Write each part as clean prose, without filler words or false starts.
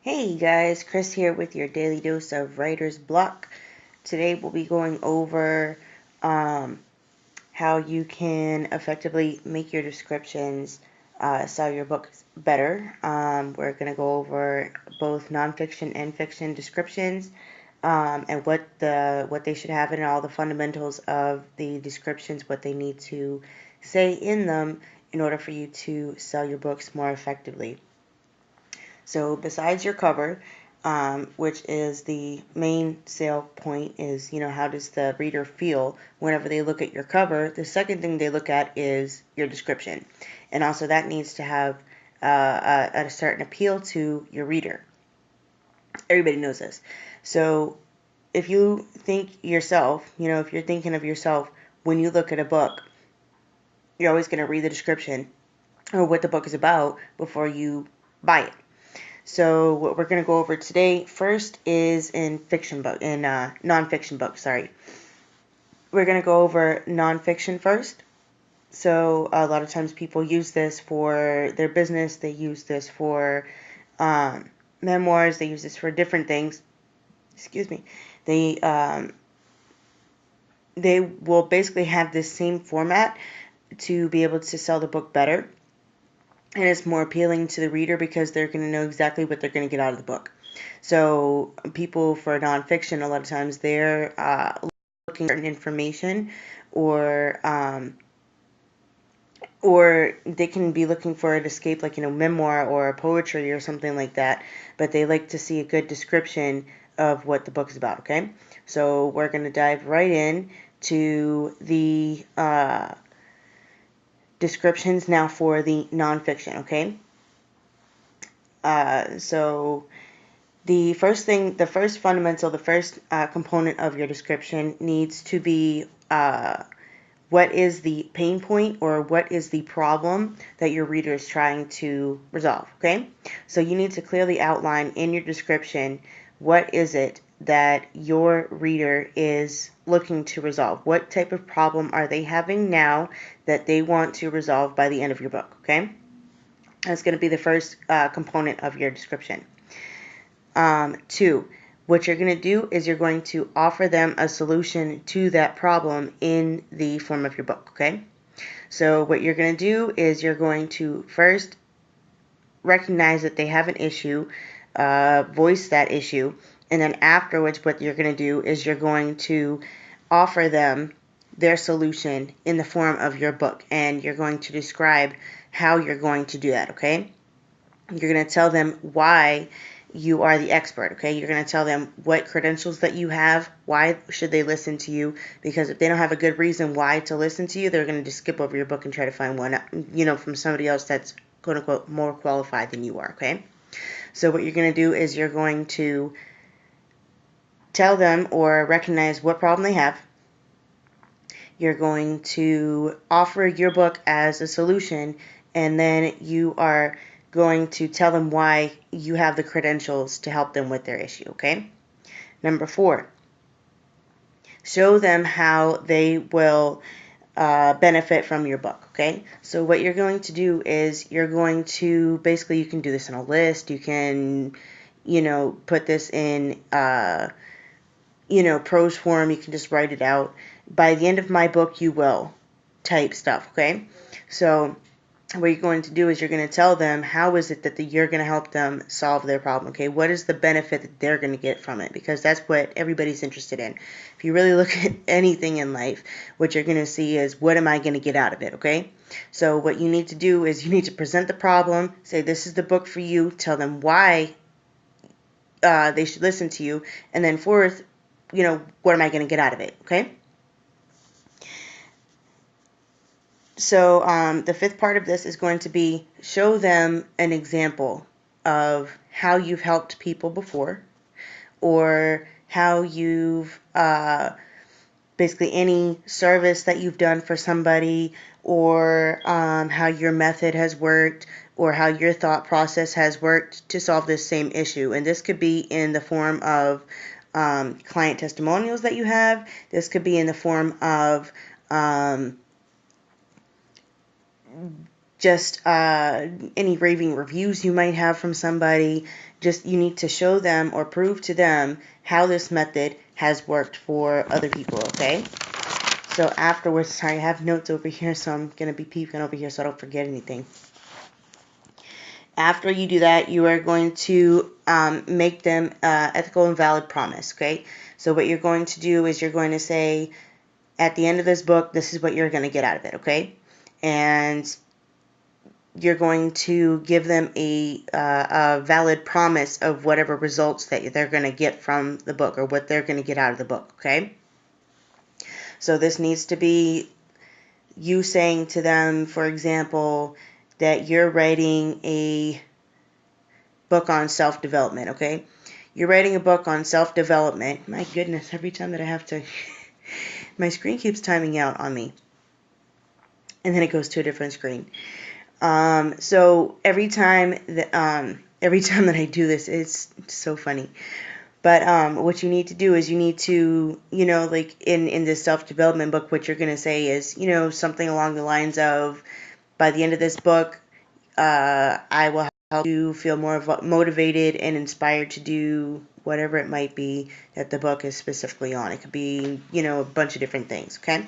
Hey guys, Chris here with your daily dose of writer's block. Today we'll be going over how you can effectively make your descriptions sell your books better. We're going to go over both nonfiction and fiction descriptions and what they should have and all the fundamentals of the descriptions, what they need to say in them in order for you to sell your books more effectively. So besides your cover, which is the main sale point, is, how does the reader feel whenever they look at your cover? The second thing they look at is your description. And also that needs to have a certain appeal to your reader. Everybody knows this. So if you think yourself, if you're thinking of yourself when you look at a book, you're always going to read the description or what the book is about before you buy it. So what we're going to go over today first is in nonfiction books. We're going to go over nonfiction first. So a lot of times people use this for their business. They use this for memoirs. They use this for different things. Excuse me. They will basically have this same format to be able to sell the book better. And it's more appealing to the reader because they're going to know exactly what they're going to get out of the book. So people for nonfiction, a lot of times they're looking for certain information, or they can be looking for an escape, like memoir or poetry or something like that. But they like to see a good description of what the book is about. Okay, so we're going to dive right in to the descriptions now for the nonfiction. Okay. So the first fundamental, the first component of your description needs to be what is the pain point or what is the problem that your reader is trying to resolve, okay? So you need to clearly outline in your description what is it that your reader is looking to resolve. What type of problem are they having now that they want to resolve by the end of your book, okay? That's going to be the first component of your description. 2, what you're going to do is you're going to offer them a solution to that problem in the form of your book, okay? So what you're going to do is you're going to first recognize that they have an issue, voice that issue, and then afterwards what you're going to do is you're going to offer them their solution in the form of your book, and you're going to describe how you're going to do that, okay? You're going to tell them why you are the expert, okay? You're going to tell them what credentials that you have, why should they listen to you, because if they don't have a good reason why to listen to you, they're going to just skip over your book and try to find one, from somebody else that's, quote unquote, more qualified than you are, okay? So what you're going to do is you're going to tell them or recognize what problem they have. You're going to offer your book as a solution, and then you are going to tell them why you have the credentials to help them with their issue, okay? Number 4, show them how they will benefit from your book, okay? So what you're going to do is you're going to, basically, you can do this in a list. You can, put this in, prose form. You can just write it out. By the end of my book, you will type stuff, okay? So what you're going to do is you're going to tell them how is it that you're going to help them solve their problem, okay? What is the benefit that they're going to get from it? Because that's what everybody's interested in. If you really look at anything in life, what you're going to see is, what am I going to get out of it, okay? So what you need to do is you need to present the problem, say this is the book for you, tell them why they should listen to you, and then fourth, what am I going to get out of it, okay? So the 5th part of this is going to be show them an example of how you've helped people before, or how you've basically any service that you've done for somebody, or how your method has worked, or how your thought process has worked to solve this same issue. And this could be in the form of client testimonials that you have. This could be in the form of just any raving reviews you might have from somebody. Just you need to show them or prove to them how this method has worked for other people, okay? So afterwards, sorry, I have notes over here, so I'm going to be peeping over here so I don't forget anything. After you do that, you are going to make them ethical and valid promise, okay? So what you're going to do is you're going to say, at the end of this book, this is what you're going to get out of it, okay? And you're going to give them a valid promise of whatever results that they're going to get from the book or what they're going to get out of the book, okay? So this needs to be you saying to them, for example, that you're writing a book on self-development, okay? You're writing a book on self-development. My goodness, every time that I have to, my screen keeps timing out on me. And then it goes to a different screen. So every time that I do this, it's so funny. But what you need to do is you need to, like in this self-development book, what you're going to say is, something along the lines of, by the end of this book, I will help you feel more motivated and inspired to do whatever it might be that the book is specifically on. It could be, a bunch of different things, okay?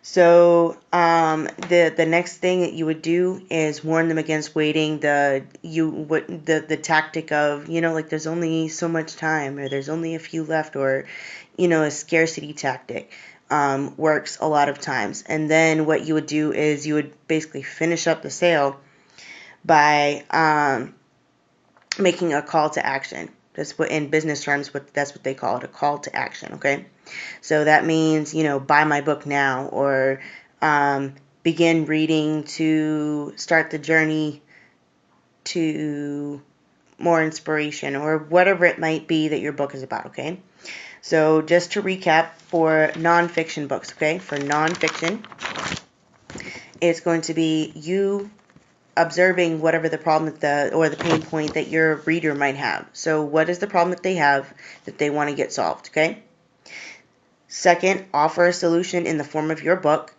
So the next thing that you would do is warn them against waiting. The tactic of, like there's only so much time, or there's only a few left, or a scarcity tactic works a lot of times. And then what you would do is you would basically finish up the sale by making a call to action. That's what in business terms, that's what they call it, a call to action, okay? So that means, buy my book now, or begin reading to start the journey to more inspiration, or whatever it might be that your book is about, okay? So just to recap, for nonfiction books, okay? For nonfiction, it's going to be you observing whatever the problem or the pain point that your reader might have. So what is the problem that they have that they want to get solved, okay? Second, offer a solution in the form of your book.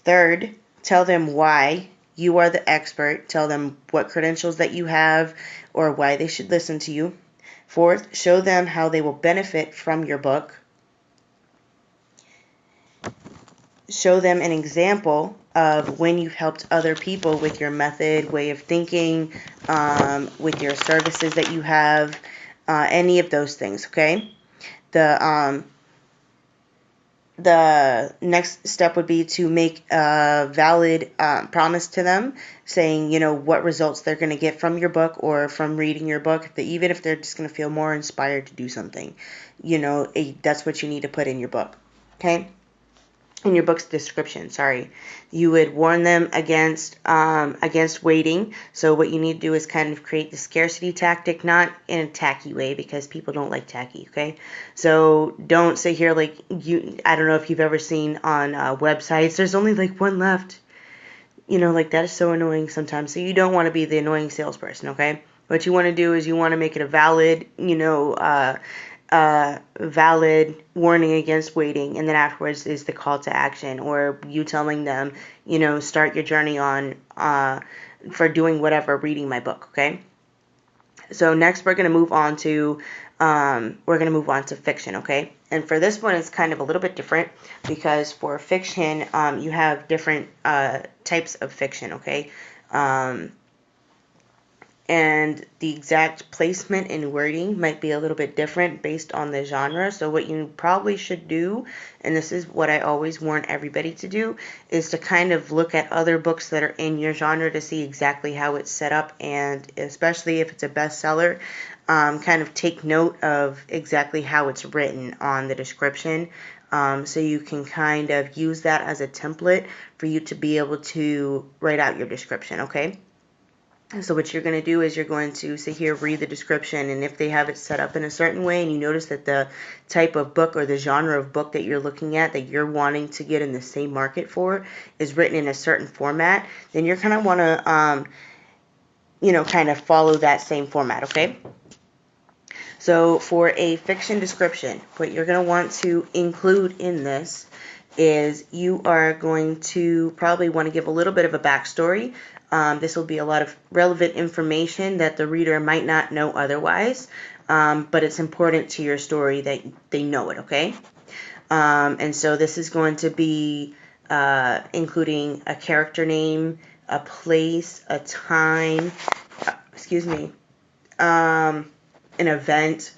Third, tell them why you are the expert. Tell them what credentials that you have or why they should listen to you. Fourth, show them how they will benefit from your book. Show them an example of when you've helped other people with your method, way of thinking, with your services that you have, any of those things, okay? The next step would be to make a valid promise to them, saying, what results they're going to get from your book or from reading your book, even if they're just going to feel more inspired to do something. That's what you need to put in your book, okay? In your book's description, sorry. You would warn them against waiting. So what you need to do is kind of create the scarcity tactic, not in a tacky way, because people don't like tacky, okay? So don't sit here like I don't know if you've ever seen on websites, there's only like one left. Like that is so annoying sometimes. So you don't want to be the annoying salesperson, okay? What you want to do is you want to make it a valid, valid warning against waiting, and then afterwards is the call to action, or you telling them, start your journey on for doing whatever, reading my book, okay? So next we're going to move on to fiction, okay? And for this one, it's kind of a little bit different, because for fiction, you have different types of fiction, okay? And the exact placement and wording might be a little bit different based on the genre. So what you probably should do, and this is what I always warn everybody to do, is to kind of look at other books that are in your genre to see exactly how it's set up, and especially if it's a bestseller, kind of take note of exactly how it's written on the description, so you can kind of use that as a template for you to be able to write out your description, okay? So what you're going to do is you're going to sit here, read the description, and if they have it set up in a certain way and you notice that the type of book or the genre of book that you're looking at, that you're wanting to get in the same market for, is written in a certain format, then you're going to want to, kind of follow that same format, okay? So for a fiction description, what you're going to want to include in this is you are going to probably want to give a little bit of a backstory. This will be a lot of relevant information that the reader might not know otherwise, but it's important to your story that they know it, okay? And so this is going to be including a character name, a place, a time, an event,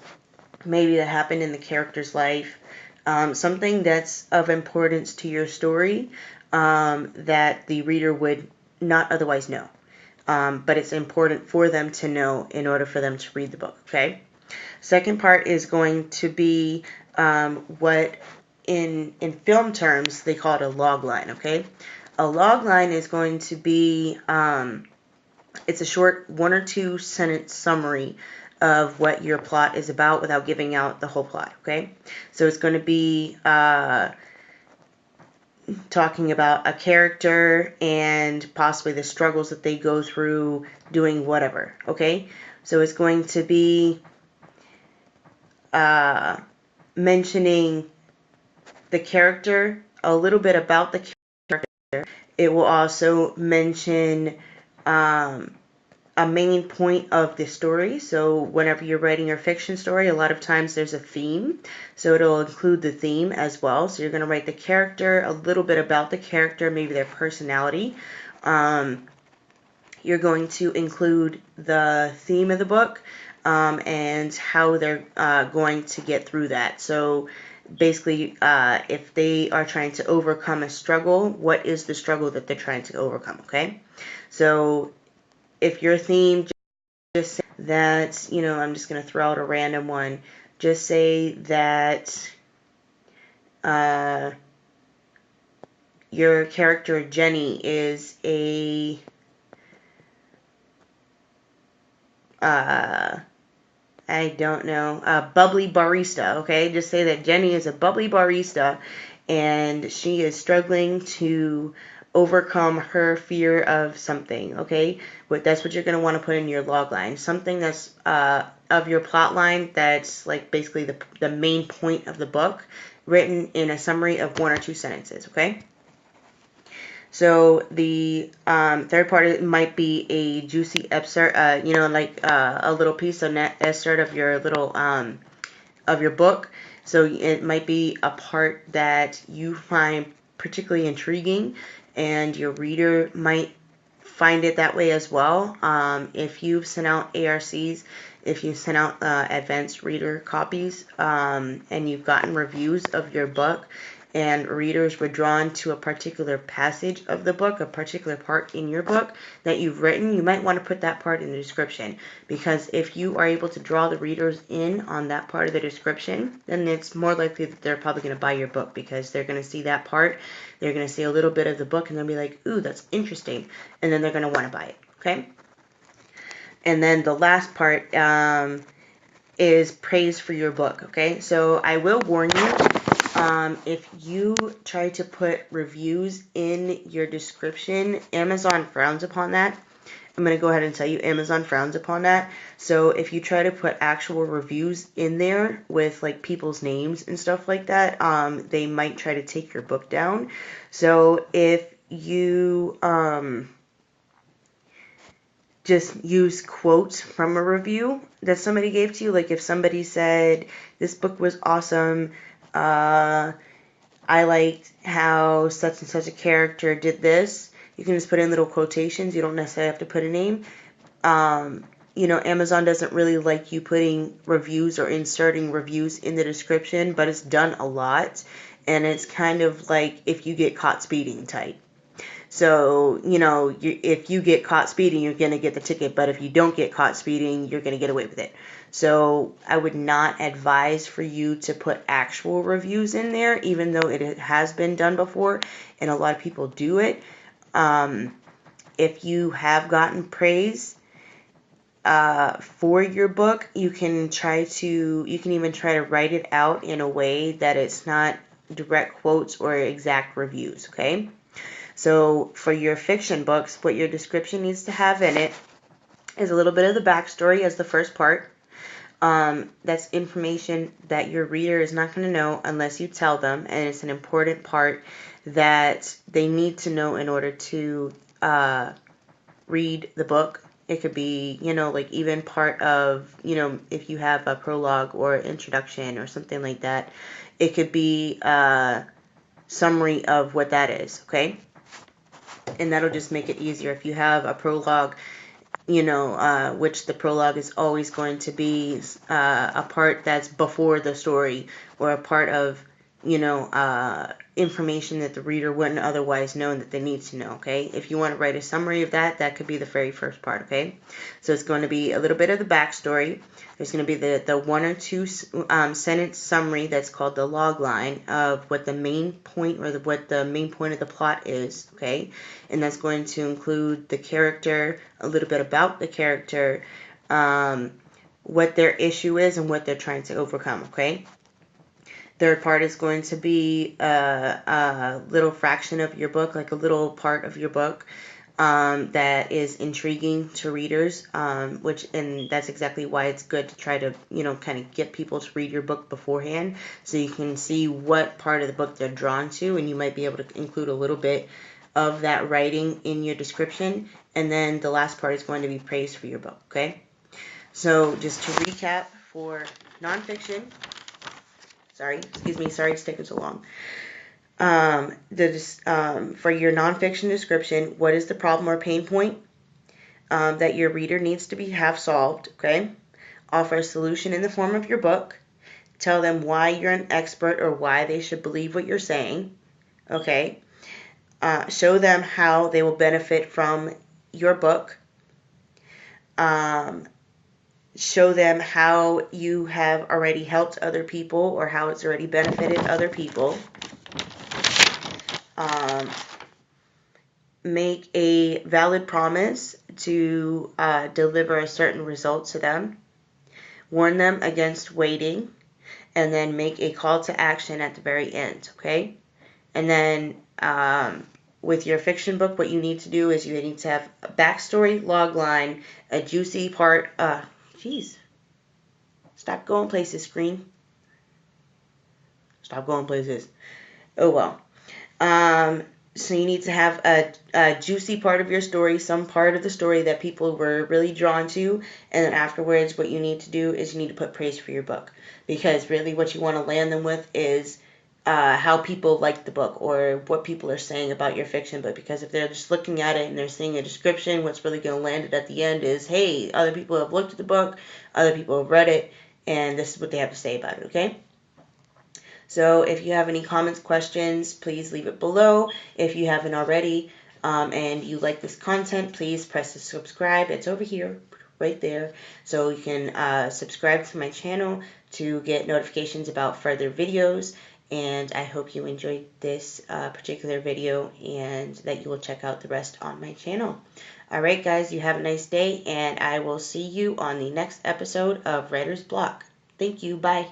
maybe that happened in the character's life, something that's of importance to your story that the reader would not otherwise know. But it's important for them to know in order for them to read the book, okay? Second part is going to be what in film terms they call it a logline, okay? A logline is going to be, it's a short 1 or 2 sentence summary of what your plot is about without giving out the whole plot, okay? So it's going to be talking about a character and possibly the struggles that they go through doing whatever, okay? So it's going to be mentioning the character, a little bit about the character. It will also mention a main point of the story. So whenever you're writing your fiction story, a lot of times there's a theme. So it'll include the theme as well. So you're going to write the character, a little bit about the character, maybe their personality. You're going to include the theme of the book and how they're going to get through that. So basically, if they are trying to overcome a struggle, what is the struggle that they're trying to overcome, okay? So if your theme just say that, I'm just going to throw out a random one. Just say that your character Jenny is a I don't know, a bubbly barista, okay? Just say that Jenny is a bubbly barista and she is struggling to overcome her fear of something, okay? But that's what you're going to want to put in your log line. Something that's of your plot line that's like basically the main point of the book, written in a summary of 1 or 2 sentences, okay? So the third part might be a juicy excerpt, like a little piece of excerpt of your little of your book. So it might be a part that you find particularly intriguing, and your reader might find it that way as well. If you've sent out ARCs, if you sent out advanced reader copies, and you've gotten reviews of your book, and readers were drawn to a particular passage of the book, a particular part in your book that you've written, you might want to put that part in the description. Because if you are able to draw the readers in on that part of the description, then it's more likely that they're probably going to buy your book, because they're going to see that part, they're going to see a little bit of the book, and they'll be like, ooh, that's interesting. And then they're going to want to buy it, okay? And then the last part is praise for your book, okay? So I will warn you, if you try to put reviews in your description, Amazon frowns upon that. I'm going to go ahead and tell you Amazon frowns upon that. So if you try to put actual reviews in there with like people's names and stuff like that, they might try to take your book down. So if you just use quotes from a review that somebody gave to you, like if somebody said, this book was awesome, I liked how such and such a character did this. You can just put in little quotations. You don't necessarily have to put a name. Amazon doesn't really like you putting reviews or inserting reviews in the description, but it's done a lot. And it's kind of like if you get caught speeding type. So, if you get caught speeding, you're going to get the ticket. But if you don't get caught speeding, you're going to get away with it. So I would not advise for you to put actual reviews in there, even though it has been done before and a lot of people do it. If you have gotten praise for your book, you can even try to write it out in a way that it's not direct quotes or exact reviews, okay? So for your fiction books, what your description needs to have in it is a little bit of the backstory as the first part. That's information that your reader is not going to know unless you tell them, and it's an important part that they need to know in order to read the book. It could be, like even part of, if you have a prologue or introduction or something like that, it could be a summary of what that is, okay? And that'll just make it easier. If you have a prologue, which the prologue is always going to be a part that's before the story, or a part of, information that the reader wouldn't otherwise know and that they need to know, okay? If you want to write a summary of that, that could be the very first part, okay? So it's going to be a little bit of the backstory. There's going to be the one or two sentence summary that's called the log line of what the main point or what the main point of the plot is, okay? And that's going to include the character, a little bit about the character, what their issue is, and what they're trying to overcome, okay? Third part is going to be a little fraction of your book, like a little part of your book that is intriguing to readers, and that's exactly why it's good to try to, kind of get people to read your book beforehand so you can see what part of the book they're drawn to, and you might be able to include a little bit of that writing in your description. And then the last part is going to be praise for your book, okay? So just to recap for nonfiction, sorry it's taking so long. For your nonfiction description, what is the problem or pain point that your reader needs to have solved, okay? Offer a solution in the form of your book. Tell them why you're an expert or why they should believe what you're saying, okay? Show them how they will benefit from your book. Show them how you have already helped other people or how it's already benefited other people. Make a valid promise to deliver a certain result to them. Warn them against waiting. And then make a call to action at the very end, okay? And then with your fiction book, what you need to do is you need to have a backstory, log line, a juicy part. Stop going places, screen. Stop going places. Oh, well. So you need to have a juicy part of your story, some part of the story that people were really drawn to, and then afterwards what you need to do is you need to put praise for your book, because really what you want to land them with is how people like the book or what people are saying about your fiction book, because if they're just looking at it and they're seeing a description, what's really going to land it at the end is, hey, other people have looked at the book, other people have read it, and this is what they have to say about it, okay? So if you have any comments, questions, please leave it below. If you haven't already and you like this content, please press the subscribe. It's over here, right there. So you can subscribe to my channel to get notifications about further videos. And I hope you enjoyed this particular video and that you will check out the rest on my channel. Alright guys, you have a nice day, and I will see you on the next episode of Writer's Block. Thank you. Bye.